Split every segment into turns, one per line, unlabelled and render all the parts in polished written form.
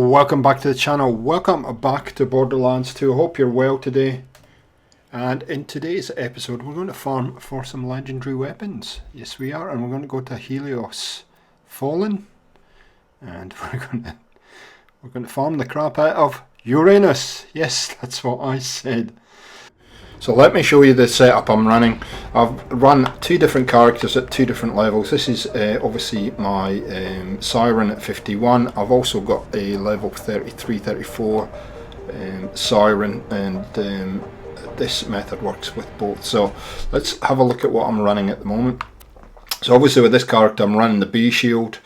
welcome back to the channel. Welcome back to Borderlands 2. I hope you're well today. And in today's episode we're going to farm for some legendary weapons. Yes we are, and we're going to go to Helios Fallen. And we're going to farm the crap out of Uranus. Yes, that's what I said. So let me show you the setup I'm running. I've run two different characters at two different levels. This is obviously my Siren at 51. I've also got a level 33, 34 Siren, and this method works with both. So let's have a look at what I'm running at the moment. So obviously with this character I'm running the B shield.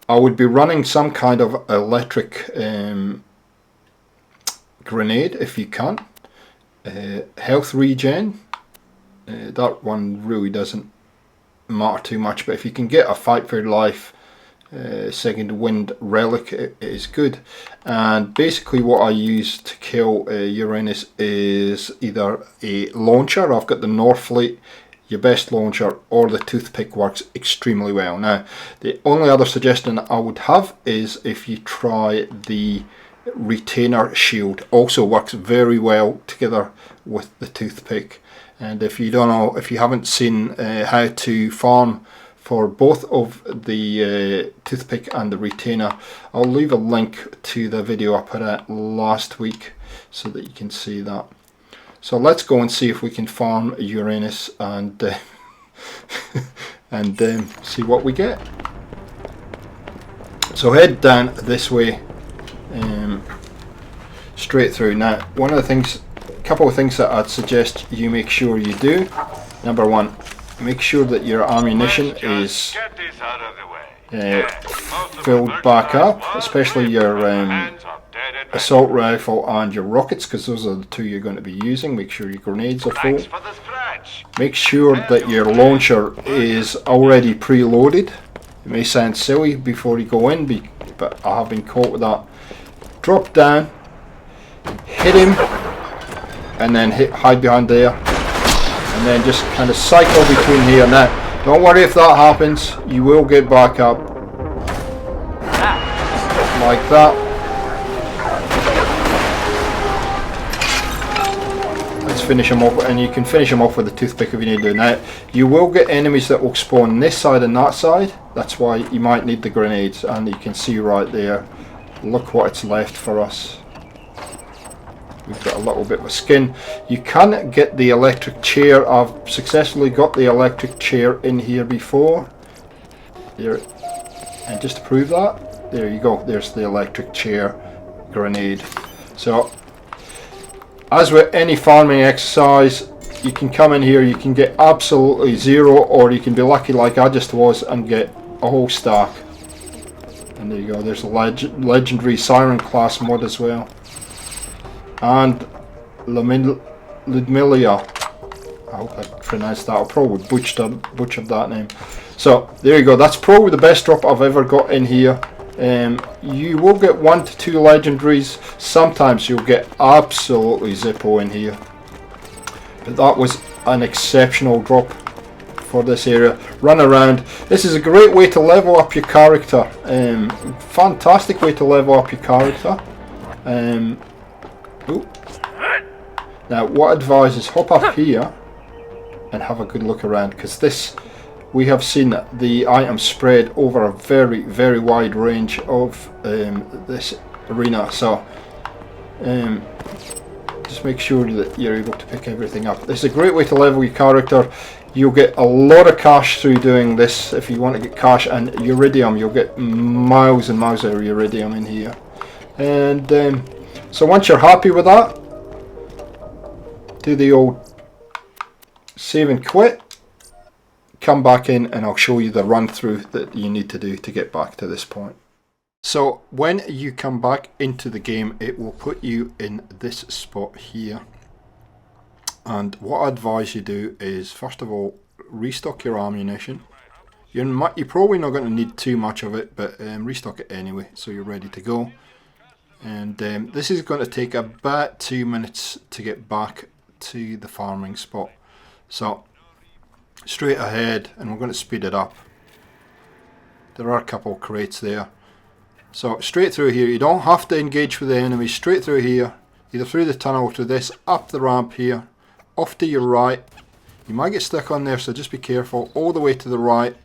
I would be running some kind of electric grenade if you can. Health regen, that one really doesn't matter too much, but if you can get a fight for your life second wind relic, it is good. And basically what I use to kill Uranus is either a launcher. I've got the Northfleet, your best launcher, or the toothpick works extremely well. Now the only other suggestion I would have is if you try the retainer shield, also works very well together with the toothpick. And if you don't know, if you haven't seen how to farm for both of the toothpick and the retainer, I'll leave a link to the video I put out last week so that you can see that. So let's go and see if we can farm Uranus and see what we get. So head down this way, straight through. Now one of the things, a couple of things that I'd suggest you make sure you do. Number one, make sure that your ammunition is filled back up, especially your assault rifle and your rockets, because those are the two you're going to be using. Make sure your grenades are full. Make sure that your launcher is already preloaded. It may sound silly before you go in, but I have been caught with that. Drop down, hit him, and then hide behind there, and then just kind of cycle between here. Now don't worry if that happens, you will get back up like that. Let's finish him off, and you can finish him off with a toothpick if you need to. Now you will get enemies that will spawn this side and that side, that's why you might need the grenades. And you can see right there, look what it's left for us. We've got a little bit of a skin. You can get the electric chair. I've successfully got the electric chair in here before. There, and just to prove that, there you go, there's the electric chair grenade. So as with any farming exercise, you can come in here, you can get absolutely zero, or you can be lucky like I just was and get a whole stack. And there you go, there's a legendary Siren class mod as well. And Ludmilla, I hope I pronounced that, I probably butchered that name. So there you go, that's probably the best drop I've ever got in here. You will get 1 to 2 legendaries, sometimes you'll get absolutely zippo in here. But that was an exceptional drop for this area. Run around. This is a great way to level up your character. Fantastic way to level up your character. Now what I advise is hop up here and have a good look around, because this, we have seen the items spread over a very, very wide range of this arena. So just make sure that you're able to pick everything up. This is a great way to level your character. You'll get a lot of cash through doing this. If you want to get cash and iridium, you'll get miles and miles of iridium in here. And so once you're happy with that, do the old save and quit, come back in, and I'll show you the run through that you need to do to get back to this point. So when you come back into the game, it will put you in this spot here. And what I advise you do is, first of all, restock your ammunition. You're probably not going to need too much of it, but restock it anyway so you're ready to go. And this is going to take about 2 minutes to get back to the farming spot. So straight ahead, and we're going to speed it up. There are a couple of crates there. So straight through here, you don't have to engage with the enemies, straight through here, either through the tunnel to this, up the ramp here, off to your right. You might get stuck on there, so just be careful. All the way to the right,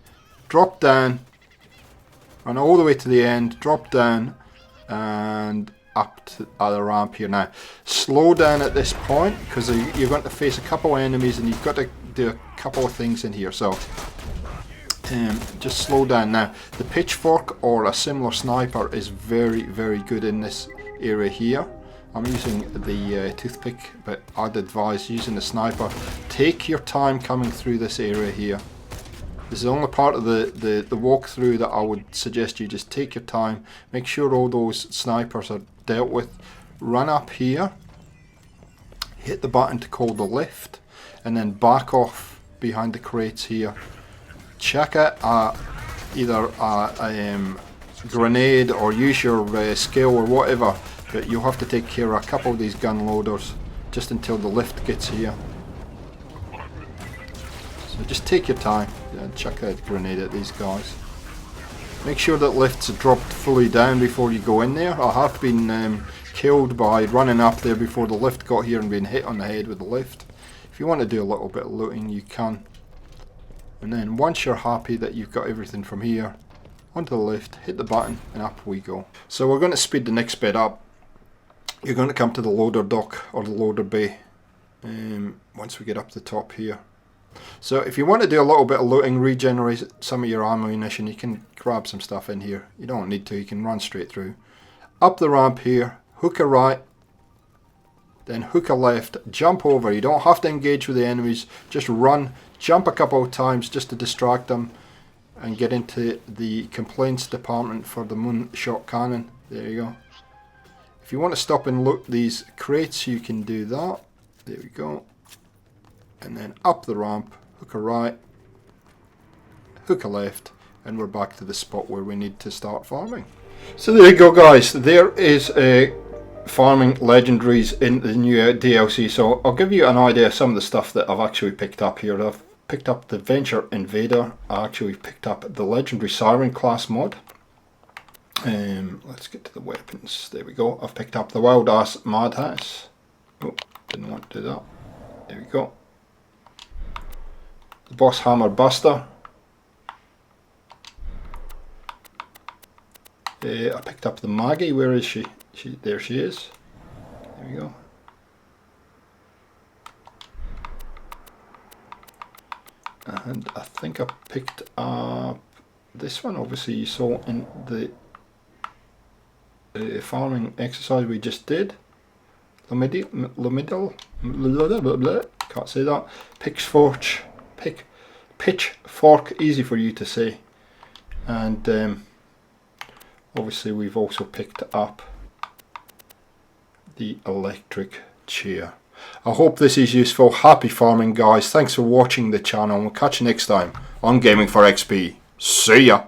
drop down, and all the way to the end, drop down, and up to the ramp here. Now, slow down at this point, because you're going to face a couple of enemies, and you've got to do a couple of things in here. So, just slow down. Now, the pitchfork or a similar sniper is very, very good in this area here. I'm using the toothpick, but I'd advise using the sniper. Take your time coming through this area here. This is the only part of the walkthrough that I would suggest you just take your time. Make sure all those snipers are dealt with. Run up here. Hit the button to call the lift. And then back off behind the crates here. Check out either a grenade or use your skill or whatever. But you'll have to take care of a couple of these gun loaders just until the lift gets here. So just take your time and chuck that grenade at these guys. Make sure that lifts are dropped fully down before you go in there. I have been killed by running up there before the lift got here and being hit on the head with the lift. If you want to do a little bit of looting, you can. And then once you're happy that you've got everything from here, onto the lift, hit the button, and up we go. So we're going to speed the next bit up. You're going to come to the loader dock or the loader bay once we get up the top here. So if you want to do a little bit of looting, regenerate some of your ammunition, you can grab some stuff in here. You don't need to, you can run straight through. Up the ramp here, hook a right, then hook a left, jump over. You don't have to engage with the enemies, just run, jump a couple of times just to distract them and get into the complaints department for the moonshot cannon. There you go. If you want to stop and loot these crates, you can do that. There we go. And then up the ramp, hook a right, hook a left, and we're back to the spot where we need to start farming. So there you go, guys. There is farming legendaries in the new DLC. So I'll give you an idea of some of the stuff that I've actually picked up here. I've picked up the Venture Invader. I actually picked up the legendary Siren class mod. Let's get to the weapons. There we go. I've picked up the Wild Ass Madhouse. Oh, didn't want to do that. There we go. The Boss Hammer Buster. I picked up the Maggie. Where is she? There she is. There we go. And I think I picked up this one. Obviously you saw in the farming exercise we just did. Lamidal, can't say that. Pitchfork, easy for you to say. And obviously we've also picked up the electric chair. I hope this is useful. Happy farming, guys. Thanks for watching the channel. We'll catch you next time on Gaming for XP. See ya.